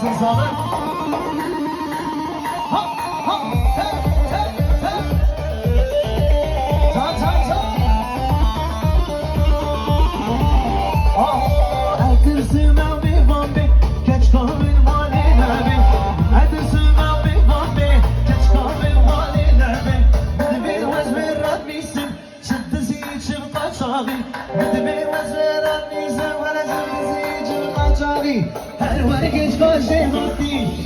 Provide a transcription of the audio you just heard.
olsun sana. Ha ha he he he. Ta ta ta. Atırsın abi bambi, geç kalın haline be. Atırsın abi bambi, geç kalın haline be. Beni bilmez veratmışsın, çıktısı için kaç abi. Beni bilmez veratmışsın, bana çıktısı için kaç abi. Her var geç kaç vakti.